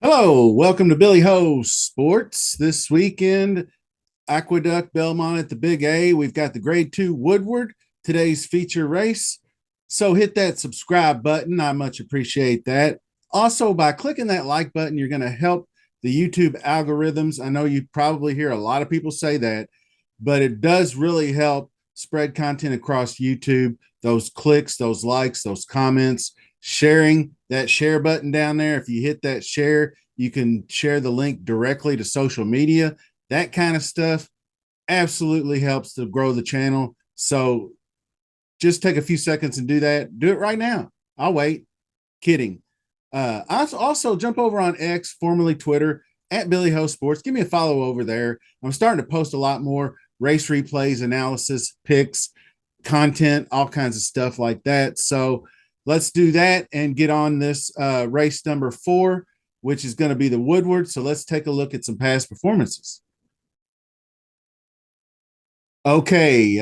Hello, welcome to Billy Ho Sports. This weekend, Aqueduct Belmont at the Big A. We've got the Grade 2 Woodward, today's feature race. So hit that subscribe button. I much appreciate that. Also, by clicking that like button, you're going to help the YouTube algorithms. I know you probably hear a lot of people say that, but it does really help spread content across YouTube. Those clicks, those likes, those comments, sharing that share button down there. If you hit that share, you can share the link directly to social media. That kind of stuff absolutely helps to grow the channel. So just take a few seconds and do that. Do it right now. I'll wait. Kidding. I also jump over on X, formerly Twitter, at Billy Ho Sports. Give me a follow over there. I'm starting to post a lot more race replays, analysis, picks, content, all kinds of stuff like that. So let's do that and get on this race number 4, which is going to be the Woodward. So let's take a look at some past performances. Okay,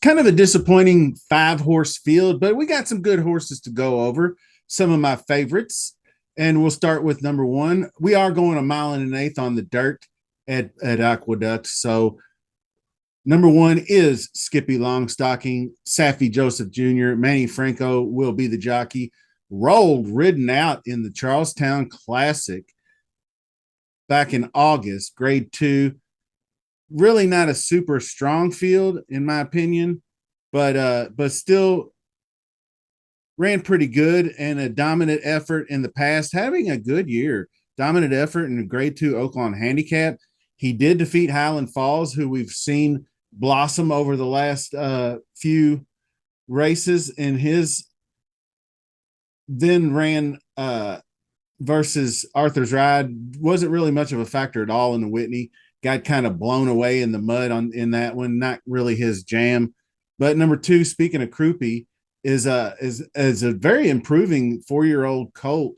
kind of a disappointing 5-horse field, but we got some good horses to go over. Some of my favorites, and we'll start with number 1. We are going 1.125 miles on the dirt at Aqueduct. So number 1 is Skippy Longstocking. Saffy Joseph Jr. Manny Franco will be the jockey. Ridden out in the Charlestown Classic back in August, Grade 2. Really not a super strong field, in my opinion, but still ran pretty good and a dominant effort in the past, having a good year. Dominant effort in a Grade 2 Oaklawn handicap. He did defeat Highland Falls, who we've seen blossom over the last few races in his. Then ran versus Arthur's Ride. Wasn't really much of a factor at all in the Whitney. Got kind of blown away in the mud in that one. Not really his jam. But number 2, speaking of Croupy, is a very improving 4-year-old colt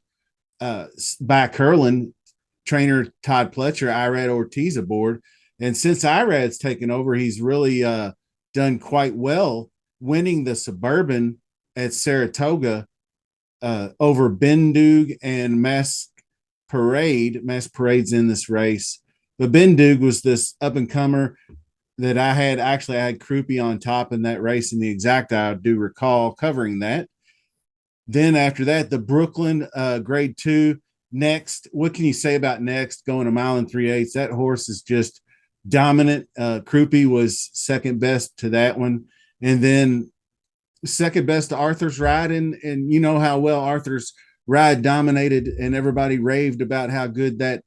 by Curlin trainer Todd Pletcher, Irad Ortiz aboard. And since Irad's taken over, he's really done quite well, winning the Suburban at Saratoga over Bendug and Mask Parade. Mask Parade's in this race. But Bendug was this up-and-comer that I had Croupy on top in that race in the exact. I do recall covering that. Then after that, the Brooklyn Grade 2 Next. What can you say about Next going 1 3/8 miles? That horse is just dominant. Croupy was second best to that one. And then second best to Arthur's Ride. And you know how well Arthur's Ride dominated and everybody raved about how good that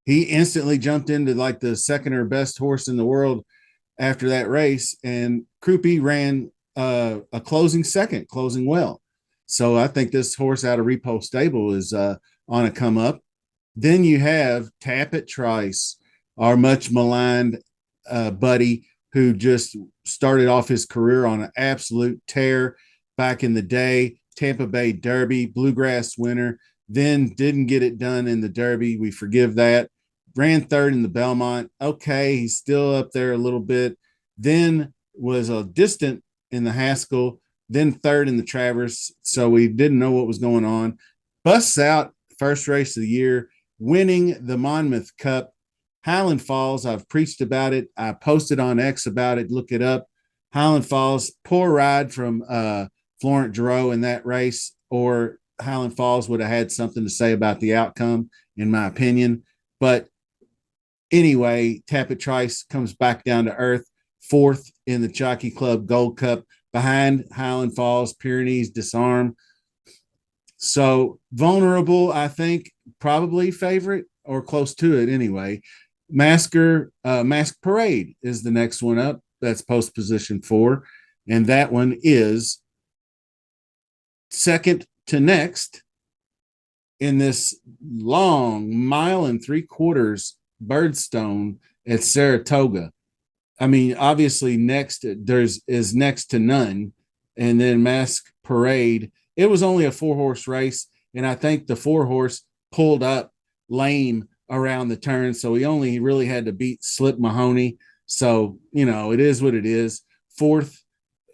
he instantly jumped into like the second or best horse in the world after that race. And Croupy ran a closing second, closing well. So I think this horse out of Repo Stable is on a come up. Then you have Tappet Trice, our much maligned buddy, who just started off his career on an absolute tear back in the day. Tampa Bay Derby, Bluegrass winner, then didn't get it done in the Derby. We forgive that. Ran third in the Belmont. Okay, he's still up there a little bit. Then was a distant in the Haskell, then third in the Travers. So we didn't know what was going on. Busts out first race of the year, winning the Monmouth Cup. Highland Falls, I've preached about it. I posted on X about it. Look it up. Highland Falls, poor ride from Florent Giroux in that race, or Highland Falls would have had something to say about the outcome, in my opinion. But anyway, Tappet Trice comes back down to earth, 4th in the Jockey Club Gold Cup, behind Highland Falls, Pyrenees, Disarm. So vulnerable, I think, probably favorite or close to it anyway. Mask Parade is the next one up. That's post position 4. And that one is second to next in this long 1.75 miles Birdstone at Saratoga. I mean, obviously next is next to none. And then Mask Parade, it was only a 4-horse race. And I think the 4-horse pulled up lame around the turn. So he only really had to beat Slip Mahoney. So, it is what it is. Fourth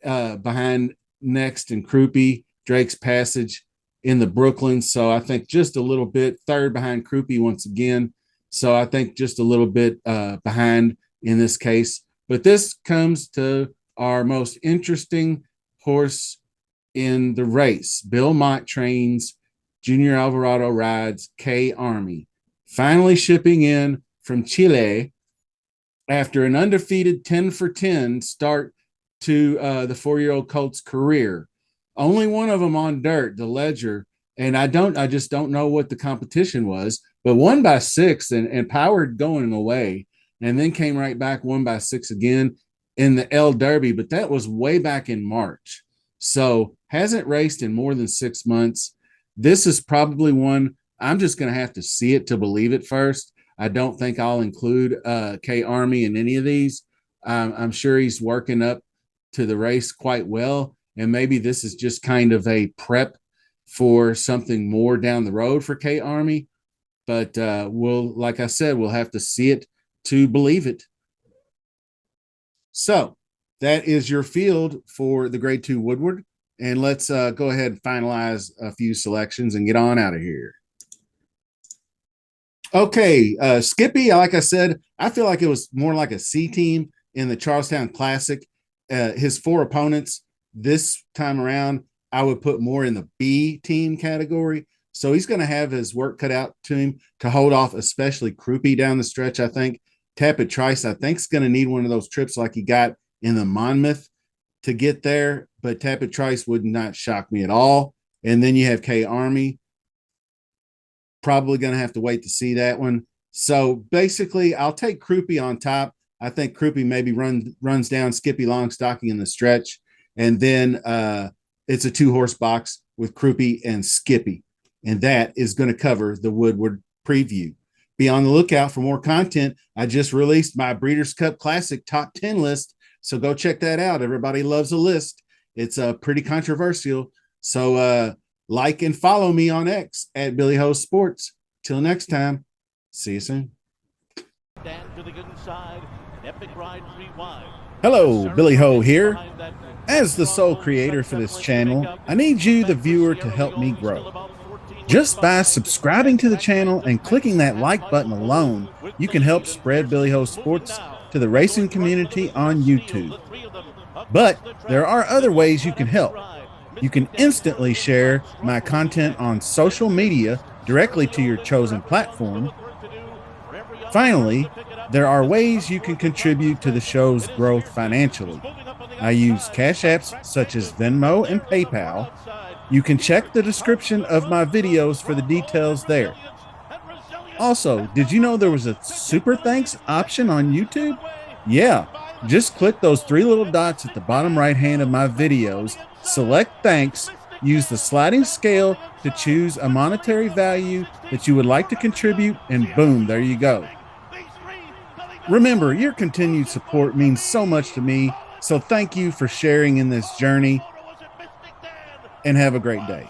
behind Next and Krupe, Drake's Passage in the Brooklyn. So I think just a little bit. Third behind Krupe once again. So I think just a little bit behind in this case. But this comes to our most interesting horse in the race. Belmont trains, Junior Alvarado rides, K Army. Finally shipping in from Chile after an undefeated 10 for 10 start to the 4-year-old colt's career. Only one of them on dirt, the Ledger, and I just don't know what the competition was, but won by 6 and powered going away, and then came right back, won by 6 again in the El Derby, but that was way back in March. So hasn't raced in more than 6 months. This is probably one I'm just going to have to see it to believe it first. I don't think I'll include K Army in any of these. I'm sure he's working up to the race quite well. And maybe this is just kind of a prep for something more down the road for K Army. But like I said, we'll have to see it to believe it. So that is your field for the grade 2 Woodward. And let's go ahead and finalize a few selections and get on out of here. Okay, Skippy, like I said, I feel like it was more like a C team in the Charlestown Classic. His 4 opponents this time around, I would put more in the B team category. So he's going to have his work cut out to him to hold off, especially Krupe down the stretch, I think. Tappet Trice, I think, is going to need one of those trips like he got in the Monmouth to get there. But Tappet Trice would not shock me at all. And then you have K Army. Probably going to have to wait to see that one. So basically, I'll take Krupe on top. I think Krupe maybe runs down Skippy Longstocking in the stretch. And then it's a 2-horse box with Krupe and Skippy. And that is going to cover the Woodward preview. Be on the lookout for more content. I just released my Breeders' Cup Classic top 10 list. So go check that out. Everybody loves a list. It's pretty controversial. So like and follow me on X at Billy Ho Sports. Till next time, see you soon. Hello, Billy Ho here. As the sole creator for this channel, I need you, the viewer, to help me grow. Just by subscribing to the channel and clicking that like button alone, you can help spread Billy Ho Sports to the racing community on YouTube. But there are other ways you can help. You can instantly share my content on social media directly to your chosen platform. Finally, there are ways you can contribute to the show's growth financially. I use cash apps such as Venmo and PayPal. You can check the description of my videos for the details there. Also, did you know there was a super thanks option on YouTube? Yeah, just click those 3 little dots at the bottom right hand of my videos, select thanks, use the sliding scale to choose a monetary value that you would like to contribute, and boom, there you go. Remember, your continued support means so much to me, so thank you for sharing in this journey, and have a great day.